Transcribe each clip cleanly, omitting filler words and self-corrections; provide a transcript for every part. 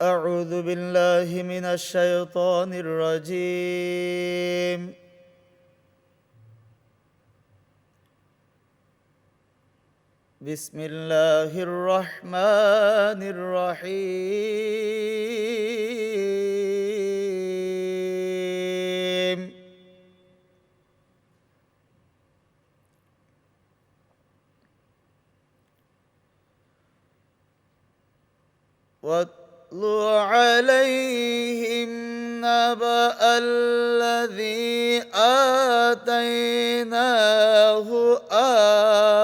أعوذ بالله من الشيطان الرجيم. بسم الله الرحمن الرحيم. واتل عليهم نبأ الذي آتيناه آياتنا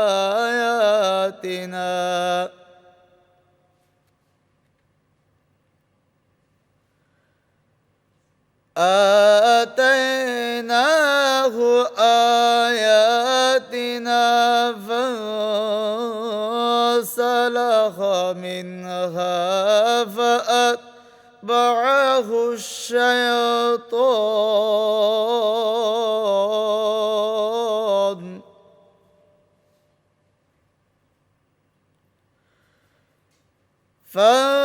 فانسلخ منها فأتبعه الشيطان فانسلخ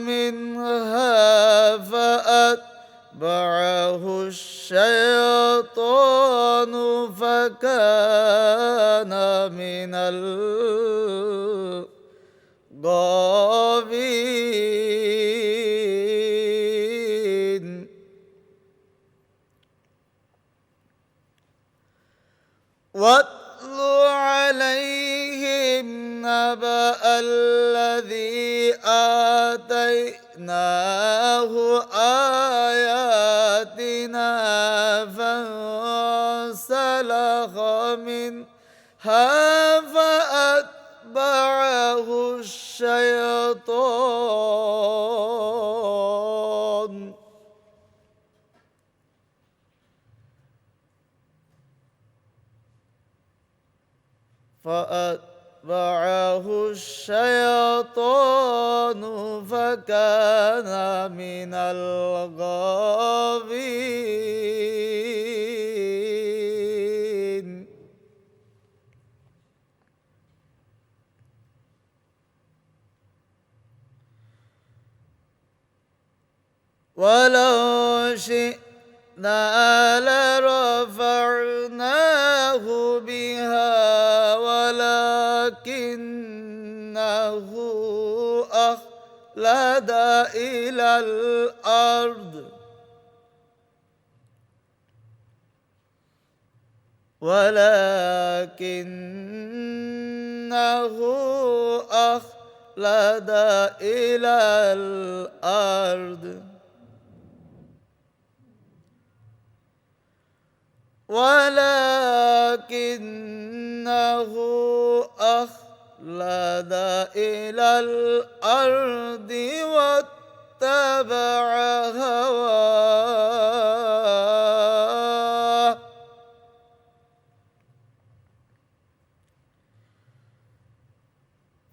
منها فأتبعه الشيطان فكان من الغاوين. واتل عليهم نبأ الذي آتيناه آياتنا فانسلخ منها فأتبعه الشيطان فكان من الغاوين. ولو شئنا لرفعناه بها ولكنه أخلد إلى الأرض واتبع هواه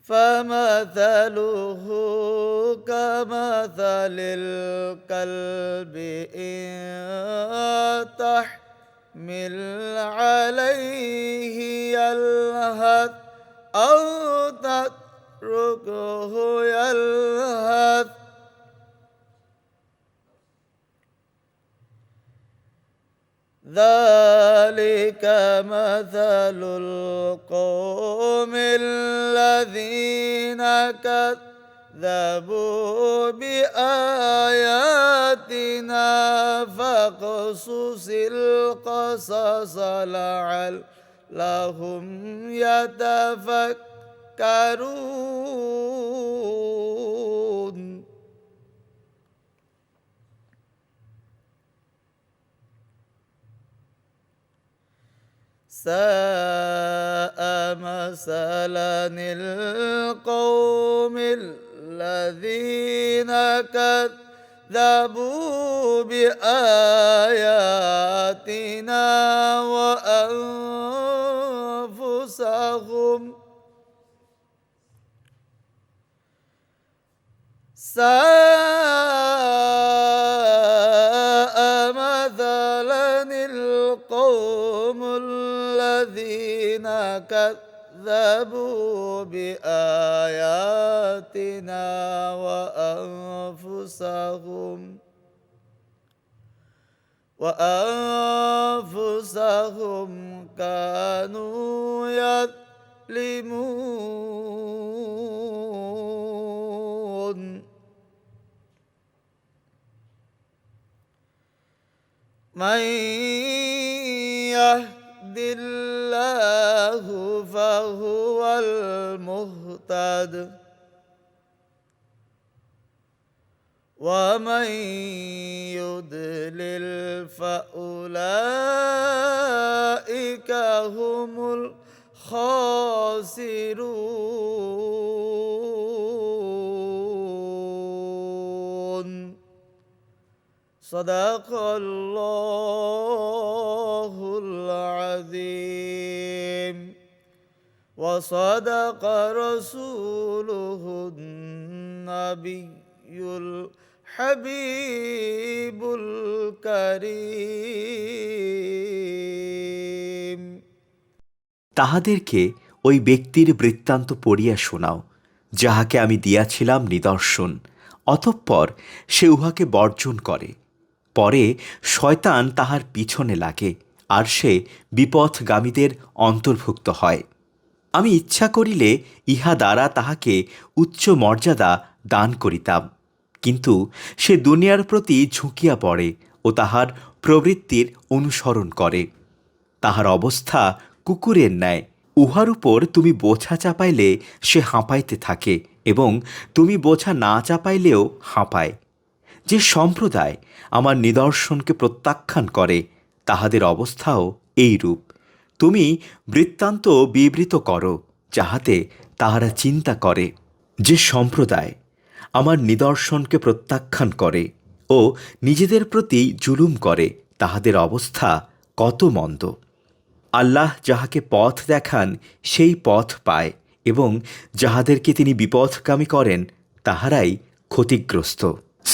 فمثله كمثل الكلب إن تحمل عليه يلهث أو تتركه يلهث ذلك مثل القوم الذين كذبوا بآياتنا فاقصص القصص لعلهم يتفكرون. ساء مثلا القوم الذين كذبوا بآياتنا وأنفسهم ساء مثلا القوم الذين كذبوا بآياتنا وأنفسهم كانوا يظلمون من يهد الله فهو المهتد ومن يضلل فأولئك هم الخاسرون صدق الله العظيم وصدق رسوله النبي الحبيب الكريم। তাহাদেরকে ওই ব্যক্তির বৃত্তান্ত পড়িয়া শোনাও, যাহাকে আমি দিয়াছিলাম নিদর্শন, অতঃপর সে উহাকে বর্জন করে। পরে শয়তান তাহার পিছনে লাগে, আর সে বিপথগামীদের অন্তর্ভুক্ত হয়। আমি ইচ্ছা করিলে ইহা দ্বারা তাহাকে উচ্চ মর্যাদা দান করিতাম, কিন্তু সে দুনিয়ার প্রতি ঝুঁকিয়া পড়ে ও তাহার প্রবৃত্তির অনুসরণ করে। তাহার অবস্থা কুকুরের ন্যায়। উহার উপর তুমি বোঝা চাপাইলে সে হাঁপাইতে থাকে, এবং তুমি বোঝা না চাপাইলেও হাঁপায়। যে সম্প্রদায় আমার নিদর্শনকে প্রত্যাখ্যান করে, তাহাদের অবস্থাও এইরূপ। তুমি বৃত্তান্ত বিবৃত করো, যাহাতে তাহারা চিন্তা করে। যে সম্প্রদায় আমার নিদর্শনকে প্রত্যাখ্যান করে ও নিজেদের প্রতি জুলুম করে, তাহাদের অবস্থা কত মন্দ। আল্লাহ যাহাকে পথ দেখান সেই পথ পায়, এবং যাহাদেরকে তিনি বিপথগামী করেন তাহারাই ক্ষতিগ্রস্ত।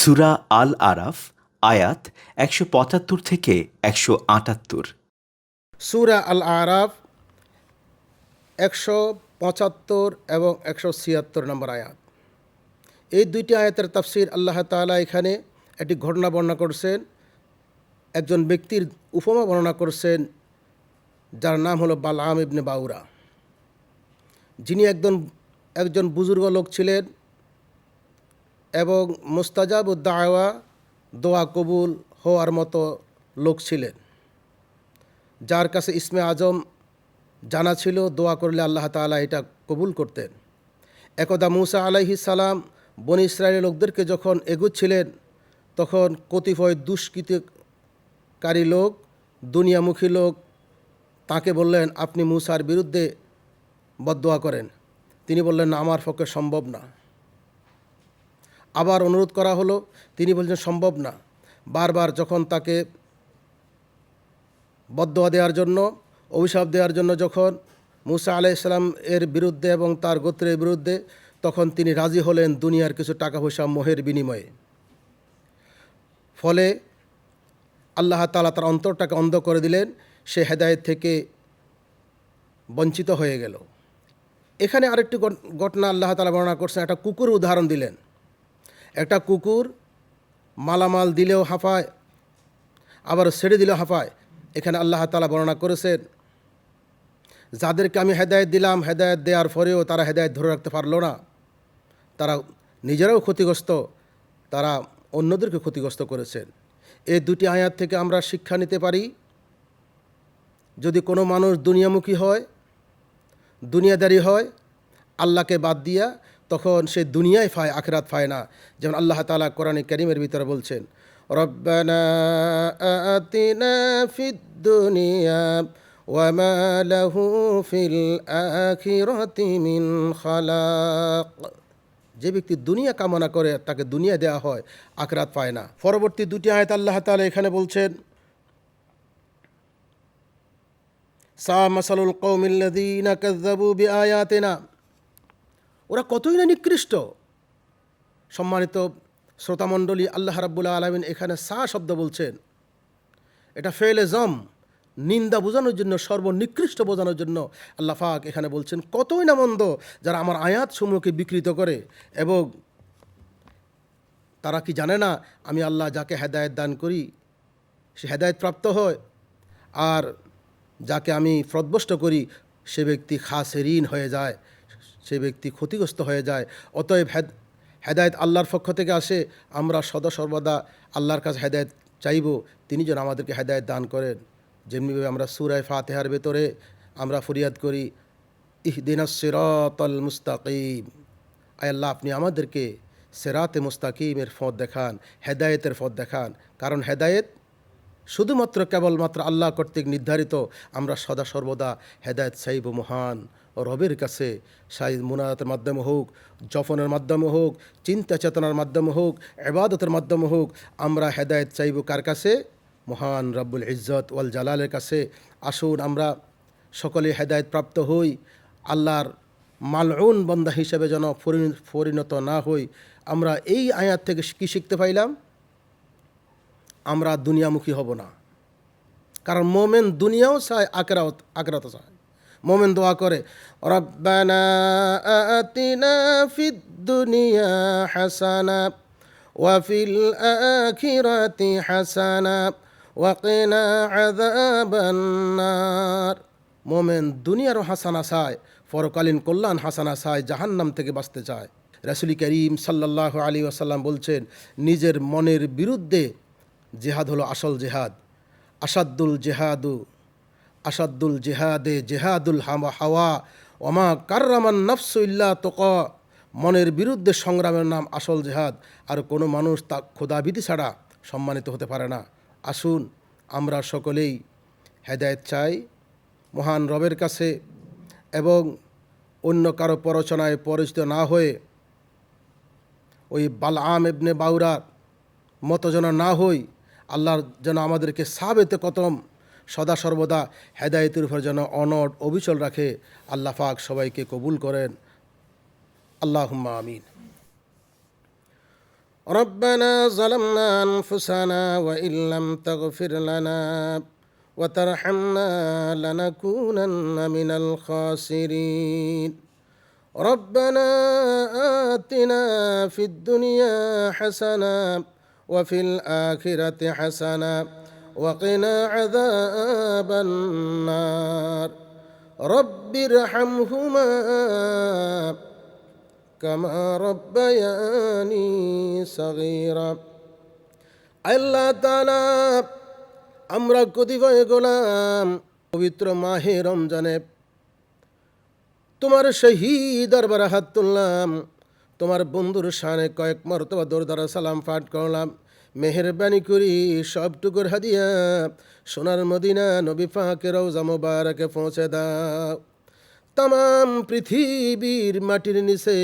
সূরা আল আরাফ আয়াত ১৭৫ থেকে ১৭৮। সূরা আল আরাফ ১৭৫ এবং ১৭৬ নম্বর আয়াত। এই দুইটি আয়াতের তাফসির আল্লাহ তাআলা এখানে একটি ঘটনা বর্ণনা করছেন। একজন ব্যক্তির উপমা বর্ণনা করছেন, যার নাম হলো বালআম ইবনে বাউরা, যিনি একজন বুজুর্গ লোক ছিলেন এবং মুস্তাজাবুদ দাওয়া, দোয়া কবুল হওয়ার মতো লোক ছিলেন, যার কাছে ইসমে আজম জানা ছিল, দোয়া করলে আল্লাহ তাআলা এটা কবুল করতেন। একদা মূসা আলাইহিস সালাম বনী ইসরায়েলের লোকদেরকে যখন এগুচ্ছিলেন, তখন কতিপয় দুষ্কৃতিকারী লোক, দুনিয়ামুখী লোক তাকে বললেন, আপনি মূসার বিরুদ্ধে বদদোয়া করেন। তিনি বললেন, না, আমার পক্ষে সম্ভব না। আবার অনুরোধ করা হলো, তিনি বলছেন সম্ভব না। বারবার যখন তাকে বদদোয়া দেওয়ার জন্য, অভিশাপ দেওয়ার জন্য যখন মূসা আলাইহিস সালাম এর বিরুদ্ধে এবং তার গোত্রের বিরুদ্ধে, তখন তিনি রাজি হলেন দুনিয়ার কিছু টাকা পয়সা মোহের বিনিময়ে। ফলে আল্লাহ তাআলা তার অন্তরটাকে অন্ধ করে দিলেন, সে হেদায়েত থেকে বঞ্চিত হয়ে গেল। এখানে আরেকটি ঘটনা আল্লাহ তাআলা বর্ণনা করছেন। একটা কুকুর উদাহরণ দিলেন। একটা কুকুর মালামাল দিলেও হাঁপায়, আবার ছেড়ে দিলেও হাঁপায়। এখানে আল্লাহ তাআলা বর্ণনা করেছেন, যাদেরকে আমি হেদায়েত দিলাম, হেদায়েত দেওয়ার পরেও তারা হেদায়েত ধরে রাখতে পারলো না, তারা নিজেরাও ক্ষতিগ্রস্ত, তারা অন্যদেরকে ক্ষতিগ্রস্ত করেছেন। এই দুটি আয়াত থেকে আমরা শিক্ষা নিতে পারি, যদি কোনো মানুষ দুনিয়ামুখী হয়, দুনিয়াদারি হয়, আল্লাহকে বাদ দিয়া, তখন সে দুনিয়ায় পায়, আখিরাত পায় না। যেমন আল্লাহ তাআলা কোরআনে কারীমের ভিতরে বলছেন, রব্বানা আতিনা ফিদ দুনিয়া وما له في الآخرة من خلاق। যে ব্যক্তি দুনিয়া কামনা করে তাকে দুনিয়া দেওয়া হয়, আখিরাত পায় না। পরবর্তী দুটি আয়াত আল্লাহ তাআলা এখানে বলছেন, সা মাসালুল কওমিল্লাযীনা কাযযাবু বিআয়াতিনা, ওরা কতই না নিকৃষ্ট। সম্মানিত শ্রোতামণ্ডলী, আল্লাহ রাব্বুল আলামিন এখানে সা শব্দ বলছেন, এটা ফেলে জম, নিন্দা বোঝানোর জন্য, সর্বনিকৃষ্ট বোঝানোর জন্য আল্লাহ পাক এখানে বলছেন কতই না মন্দ যারা আমার আয়াত সমূহকে বিকৃত করে। এবং তারা কি জানে না আমি আল্লাহ যাকে হেদায়েত দান করি সে হেদায়েত প্রাপ্ত হয়, আর যাকে আমি প্রদভষ্ট করি সে ব্যক্তি খাসেরিন হয়ে যায়, সে ব্যক্তি ক্ষতিগ্রস্ত হয়ে যায়। অতএব হেদায়েত আল্লাহর পক্ষ থেকে আসে। আমরা সদা সর্বদা আল্লাহর কাছে হেদায়েত চাইব, তিনি যেন আমাদেরকে হেদায়েত দান করেন। যেমনিভাবে আমরা সূরা ফাতিহার ভেতরে আমরা ফরিয়াদ করি, ইহদিনাস সিরাতাল মুস্তাকিম, আয় আল্লাহ আপনি আমাদেরকে সিরাতে মুস্তাকিমের পথ দেখান, হেদায়েতের পথ দেখান। কারণ হেদায়েত শুধুমাত্র কেবলমাত্র আল্লাহ কর্তৃক নির্ধারিত। আমরা সদা সর্বদা হেদায়েত চাইব মহান রবের কাছে, সাই মুনাজাতের মাধ্যমে হোক, জফনের মাধ্যমে হোক, চিন্তা চেতনার মাধ্যমে হোক, ইবাদতের মাধ্যমে হোক, আমরা হেদায়েত চাইব কার কাছে? মহান রব্বুল ইজ্জত ওয়াল জালালের কাছে। আসুন আমরা সকলে হেদায়েত প্রাপ্ত হই, আল্লাহর মালউন বান্দা হিসেবে যেন পরিণত না হই। আমরা এই আয়াত থেকে কি শিখতে পাইলাম? আমরা দুনিয়ামুখী হব না, কারণ মোমেন দুনিয়াও চায়, আখিরাতও চায়। মোমেন দোয়া করে, রব্বানা আতিনা ফিদ দুনিয়া হাসানা ওয়া ফিল আখিরাতি হাসানা ওয়া কিনা আযাবান নার। মোমেন দুনিয়ারও হাসানা চায়, পরকালীন কল্যাণ হাসানা চায়, জাহান্নাম থেকে বাঁচতে চায়। রাসূল করিম সাল্লাল্লাহু আলাইহি ওয়াসাল্লাম বলছেন, নিজের মনের বিরুদ্ধে জেহাদ হলো আসল জেহাদ। আসাদুল জেহাদে জেহাদুল হাওয়া ওমা কাররামান নফসু ইল্লা তুকা। মনের বিরুদ্ধে সংগ্রামের নাম আসল জেহাদ। আর কোনো মানুষ তা খোদাভীতি ছাড়া সম্মানিত হতে পারে না। আসুন আমরা সকলেই হেদায়েত চাই মহান রবের কাছে, এবং অন্য কারো প্ররোচনায় পরিচিত না হয়ে ওই বালআম ইবনে বাউরার মতো যেন না হই। আল্লাহ যেন আমাদেরকে সাবেতে কতম সদা সর্বদা হেদায়েতের উপর যেন অনড় অবিচল রাখে। আল্লাহ পাক সবাইকে কবুল করেন। আল্লাহুম্মা আমিন। রব্বানা যালামনা আনফুসানা ওয়া ইল্লাম তাগফির লানা ওয়া তারহামনা লানাকুনান্না মিনাল খাসিরিন। রব্বানা আতিনা ফিদ দুনিয়া হাসানা ওয়া ফিল আখিরাতি হাসানা ওয়া কিনা আযাবান নার। রব্বিরহামহুমা কামা রব্বায়ানি সগীরা। আল্লাহ তাআলা, আমরা কতিপয় গোলাম পবিত্র মাহে রমজানে তোমার শহীদ দরবারে হাত তুললাম, তোমার বন্ধুর শানে কয়েক মরতবা দরুদ সালাম পাঠ করলাম। মেহেরবানি করি সবটুকুর হাদিয়া সোনার মদিনা নবী পাকের রওজা মোবারকে পৌঁছে দাও। তাম পৃথিবীর মাটির নিচে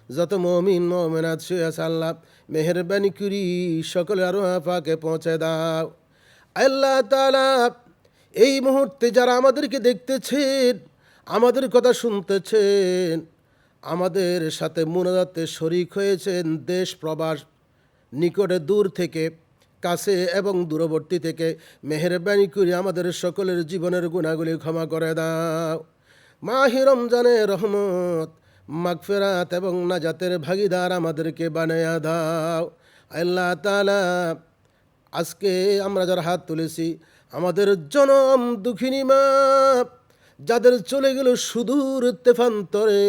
যত মমিন মমিনাত শুয়ে আছে আল্লাহ মেহেরবানি করি সকলের আরোহা পাকে পৌঁছে দাও। আল্লাহ তাআলা, এই মুহূর্তে যারা আমাদেরকে দেখতেছেন, আমাদের কথা শুনতেছেন, আমাদের সাথে মুনাজাতে শরীক হয়েছেন দেশ প্রবাস, নিকটে দূর থেকে, কাছে এবং দূরবর্তী থেকে, মেহেরবানি করে আমাদের সকলের জীবনের গুনাহগুলি ক্ষমা করে দাও। মাহে রমজানের রহমত, মাগফিরাত এবং নাজাতের ভাগীদার আমাদেরকে বানায়া দাও। আল্লাহ তাআলা, আজকে আমরা যারা হাত তুলেছি, আমাদের জনম দুঃখিনী মা যাদের চলে গেল সুদূর তেফান্তরে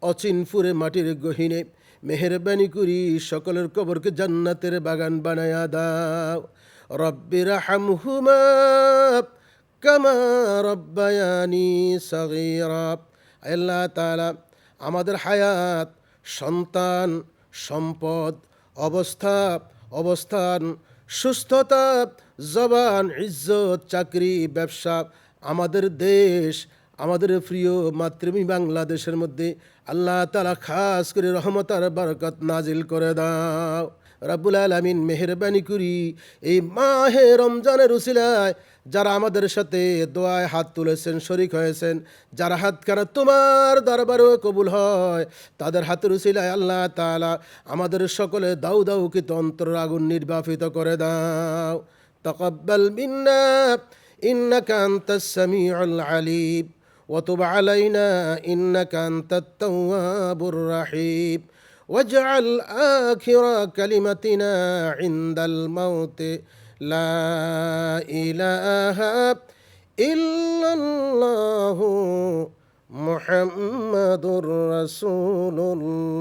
অচিনপুরে মাটির গহীনে, মেহেরবানি করি সকলের কবরকে জান্নাতের বাগান বানায়া দাও। রব্বিরহামহুমা কামা রব্বায়ানি সগীরা। আল্লাহ তাআলা, আমাদের হায়াত, সন্তান, সম্পদ, অবস্থান, সুস্থতা, জবান, ইজ্জত, চাকরি, ব্যবসা, আমাদের দেশ, আমাদের প্রিয় মাতৃভূমি বাংলাদেশের মধ্যে আল্লাহ তাআলা খাস করে রহমত আর বরকত নাজিল করে দাও। রাব্বুল আলামিন মেহেরবানি করি এই মাহে রমজানের উসিলায় যারা আমাদের সাথে দোয়ায় হাত তুলেছেন, শরিক হয়েছেন, যারা হাত কারা তোমার দরবারেও কবুল হয়, তাদের হাতের উসিলায় আল্লাহ তাআলা আমাদের সকলে দাউ দাউকিত অন্তর আগুন নির্বাপিত করে দাও। তাকাব্বাল মিন্না ইন্নাকা আনতাস সামিউল আলিম ওয়া তুব আলাইনা ইন্নাকা আনতাত তাওয়াবুর রাহিম ওয়াজআল আখিরা কালিমাতিনা ইনদাল মাউত লা ইলাহা ইল্লাল্লাহু মুহাম্মাদুর রাসূলুল্লাহ।